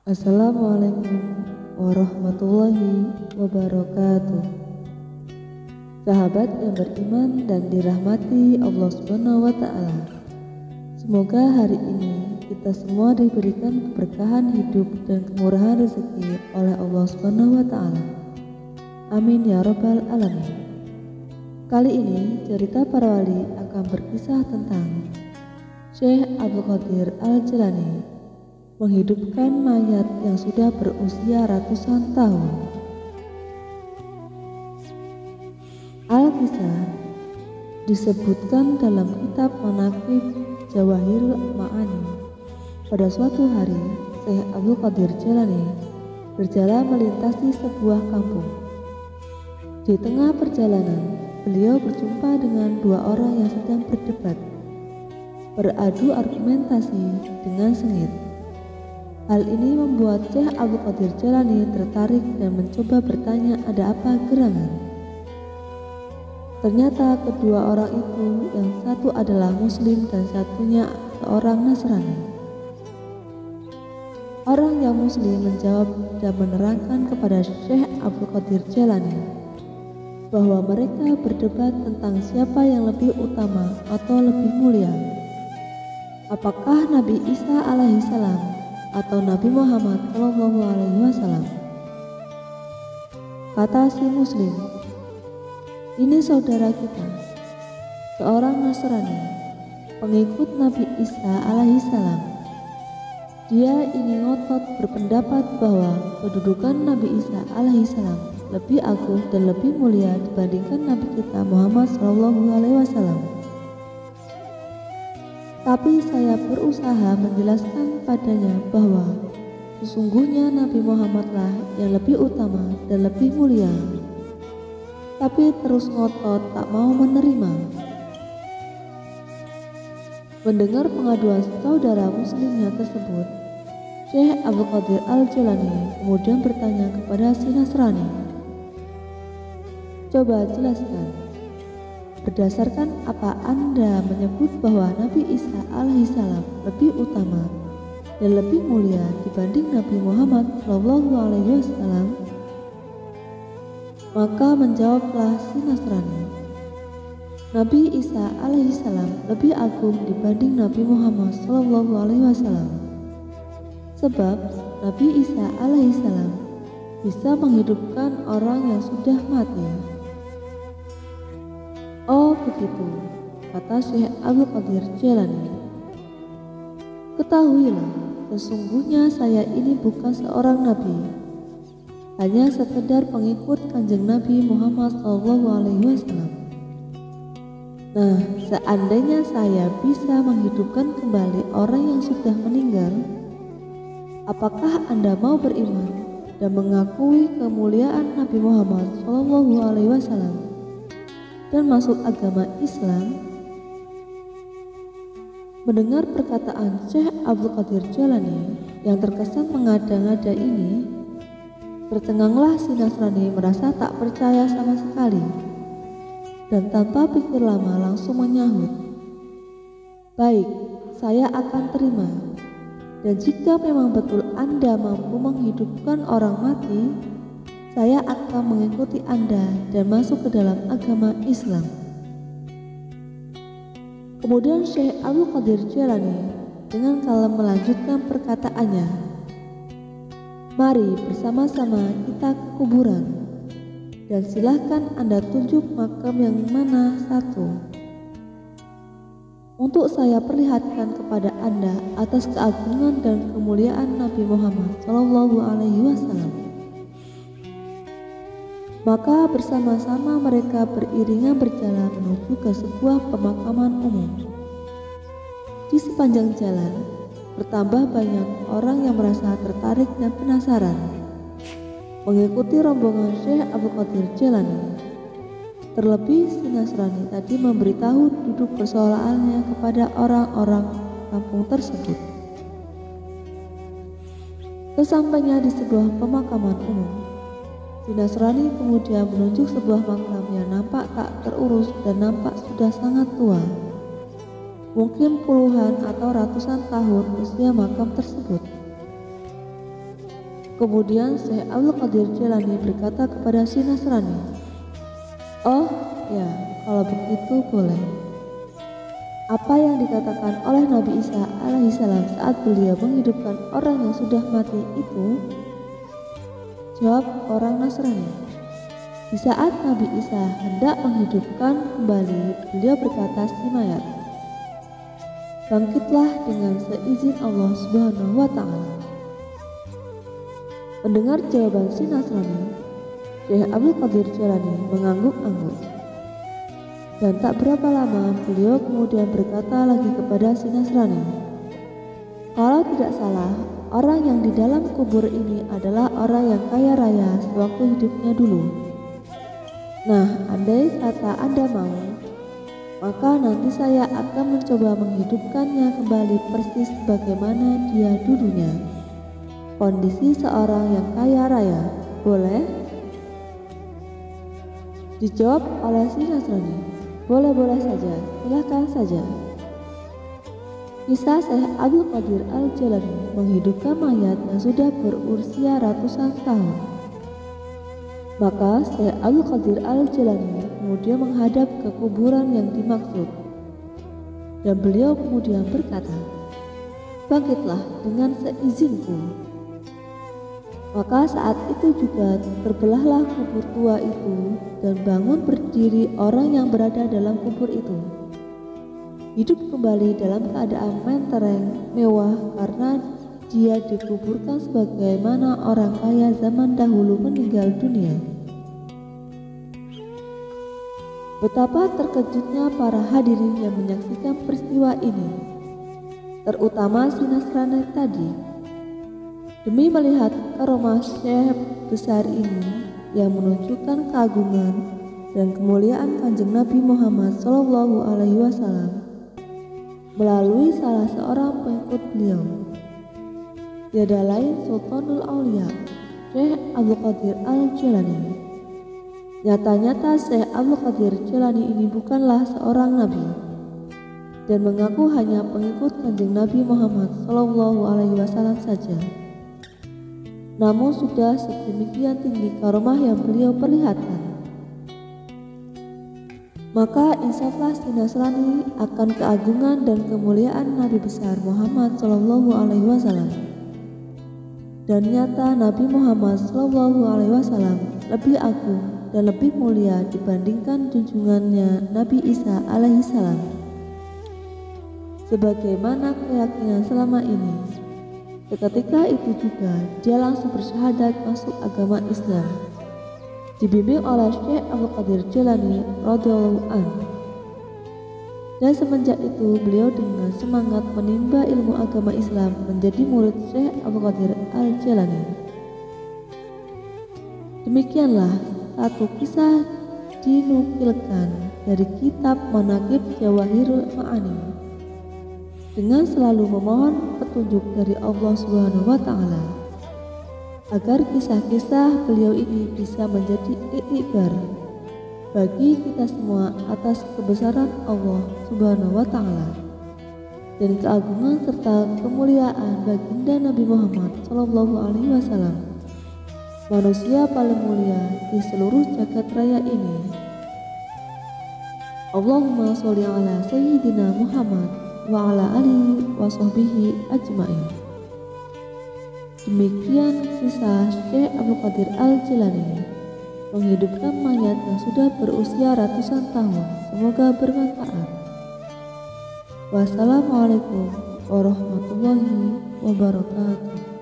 Assalamualaikum warahmatullahi wabarakatuh. Sahabat yang beriman dan dirahmati Allah Subhanahu wa Ta'ala, semoga hari ini kita semua diberikan keberkahan hidup dan kemurahan rezeki oleh Allah Subhanahu wa Ta'ala. Amin ya Rabbal Alamin. Kali ini cerita para wali akan berkisah tentang Syekh Abdul Qadir Al-Jilani menghidupkan mayat yang sudah berusia ratusan tahun. Al-Kisah disebutkan dalam kitab Manaqib Jawahirul Ma'ani. Pada suatu hari, Syekh Abdul Qadir Jilani berjalan melintasi sebuah kampung. Di tengah perjalanan, beliau berjumpa dengan dua orang yang sedang berdebat, beradu argumentasi dengan sengit. Hal ini membuat Syekh Abdul Qadir Jilani tertarik dan mencoba bertanya ada apa gerangan. Ternyata kedua orang itu, yang satu adalah Muslim dan satunya seorang Nasrani. Orang yang Muslim menjawab dan menerangkan kepada Syekh Abdul Qadir Jilani bahwa mereka berdebat tentang siapa yang lebih utama atau lebih mulia. Apakah Nabi Isa alaihissalam atau Nabi Muhammad Shallallahu Alaihi Wasallam? Kata si Muslim, ini saudara kita, seorang Nasrani, pengikut Nabi Isa alaihissalam. Dia ini ngotot berpendapat bahwa kedudukan Nabi Isa alaihissalam lebih agung dan lebih mulia dibandingkan Nabi kita Muhammad Shallallahu Alaihi Wasallam. Tapi saya berusaha menjelaskan padanya bahwa sesungguhnya Nabi Muhammadlah yang lebih utama dan lebih mulia. Tapi terus ngotot tak mau menerima. Mendengar pengaduan saudara muslimnya tersebut, Syekh Abdul Qadir Al-Jilani kemudian bertanya kepada si Nasrani, coba jelaskan, berdasarkan apa Anda menyebut bahwa Nabi Isa alaihissalam lebih utama dan lebih mulia dibanding Nabi Muhammad Shallallahu Alaihi Wasallam? Maka menjawablah si Nasrani, Nabi Isa alaihissalam lebih agung dibanding Nabi Muhammad Shallallahu Alaihi Wasallam, sebab Nabi Isa alaihissalam bisa menghidupkan orang yang sudah mati. Oh begitu, kata Syekh Abdul Qadir Jilani. Ketahuilah, sesungguhnya saya ini bukan seorang nabi, hanya sekedar pengikut kanjeng Nabi Muhammad SAW. Nah, seandainya saya bisa menghidupkan kembali orang yang sudah meninggal, apakah Anda mau beriman dan mengakui kemuliaan Nabi Muhammad SAW dan masuk agama Islam? Mendengar perkataan Syekh Abdul Qadir Jilani yang terkesan mengada-ngada ini, tercenganglah si Nasrani merasa tak percaya sama sekali, dan tanpa pikir lama langsung menyahut, baik, saya akan terima, dan jika memang betul Anda mampu menghidupkan orang mati, saya akan mengikuti Anda dan masuk ke dalam agama Islam. Kemudian Syekh Abdul Qadir Jilani dengan kalem melanjutkan perkataannya, mari bersama-sama kita ke kuburan, dan silahkan Anda tunjuk makam yang mana satu, untuk saya perlihatkan kepada Anda atas keagungan dan kemuliaan Nabi Muhammad Shallallahu Alaihi Wasallam. Maka bersama-sama mereka beriringan berjalan menuju ke sebuah pemakaman umum. Di sepanjang jalan, bertambah banyak orang yang merasa tertarik dan penasaran mengikuti rombongan Syekh Abdul Qadir Jilani. Terlebih si Nasrani tadi memberitahu duduk persoalannya kepada orang-orang kampung tersebut. Sesampainya di sebuah pemakaman umum, si Nasrani kemudian menunjuk sebuah makam yang nampak tak terurus dan nampak sudah sangat tua. Mungkin puluhan atau ratusan tahun usia makam tersebut. Kemudian Syekh Abdul Qadir Jailani berkata kepada si Nasrani, "Oh ya, kalau begitu boleh. Apa yang dikatakan oleh Nabi Isa alaihissalam saat beliau menghidupkan orang yang sudah mati itu?" Jawab orang Nasrani, "Di saat Nabi Isa hendak menghidupkan kembali, beliau berkata si mayat, 'Bangkitlah dengan seizin Allah Subhanahu wa Ta'ala.'" Mendengar jawaban si Nasrani, Syekh Abdul Qadir Jailani mengangguk-angguk. Dan tak berapa lama beliau kemudian berkata lagi kepada si Nasrani, "Kalau tidak salah, orang yang di dalam kubur ini adalah orang yang kaya raya sewaktu hidupnya dulu. Nah, andai kata Anda mau, maka nanti saya akan mencoba menghidupkannya kembali persis sebagaimana dia dulunya. Kondisi seorang yang kaya raya, boleh?" Dijawab oleh si Nasrani, "Boleh-boleh saja, silakan saja." Kisah Syekh Abdul Qadir Al-Jailani menghidupkan mayat yang sudah berusia ratusan tahun. Maka Syekh Abdul Qadir Al-Jailani kemudian menghadap ke kuburan yang dimaksud. Dan beliau kemudian berkata, "Bangkitlah dengan seizinku." Maka saat itu juga terbelahlah kubur tua itu dan bangun berdiri orang yang berada dalam kubur itu. Hidup kembali dalam keadaan mentereng, mewah karena dia dikuburkan sebagaimana orang kaya zaman dahulu meninggal dunia. Betapa terkejutnya para hadirin yang menyaksikan peristiwa ini, terutama si Nasrani tadi. Demi melihat karomah Syekh besar ini yang menunjukkan keagungan dan kemuliaan Kanjeng Nabi Muhammad SAW melalui salah seorang pengikut beliau, tiada lain Sultanul Aulia, Syekh Abdul Qadir Al-Jailani. Nyata-nyata Syekh Abdul Qadir Jailani ini bukanlah seorang nabi dan mengaku hanya pengikut Kanjeng Nabi Muhammad SAW saja. Namun sudah sedemikian tinggi karomah yang beliau perlihatkan. Maka insaflah si Nasrani akan keagungan dan kemuliaan Nabi besar Muhammad SAW. Dan nyata Nabi Muhammad SAW lebih agung dan lebih mulia dibandingkan junjungannya Nabi Isa alaihissalam. Sebagaimana keyakinan selama ini, seketika itu juga dia langsung bersyahadat masuk agama Islam, dibimbing oleh Syekh Abdul Qadir Jailani radhiyallahu anhu. Dan semenjak itu beliau dengan semangat menimba ilmu agama Islam menjadi murid Syekh Abdul Qadir Al-Jailani. Demikianlah satu kisah dinukilkan dari kitab Manaqib Jawahirul Ma'ani dengan selalu memohon petunjuk dari Allah Subhanahu wa Ta'ala agar kisah-kisah beliau ini bisa menjadi iktibar bagi kita semua atas kebesaran Allah Subhanahu wa Ta'ala dan keagungan serta kemuliaan baginda Nabi Muhammad SAW, manusia paling mulia di seluruh jagat raya ini. Allahumma sholli ala sayyidina Muhammad wa ala alihi wa sahbihi ajma'in. Demikian kisah Syekh Abdul Qadir Al-Jailani menghidupkan mayat yang sudah berusia ratusan tahun. Semoga bermanfaat. Wassalamualaikum warahmatullahi wabarakatuh.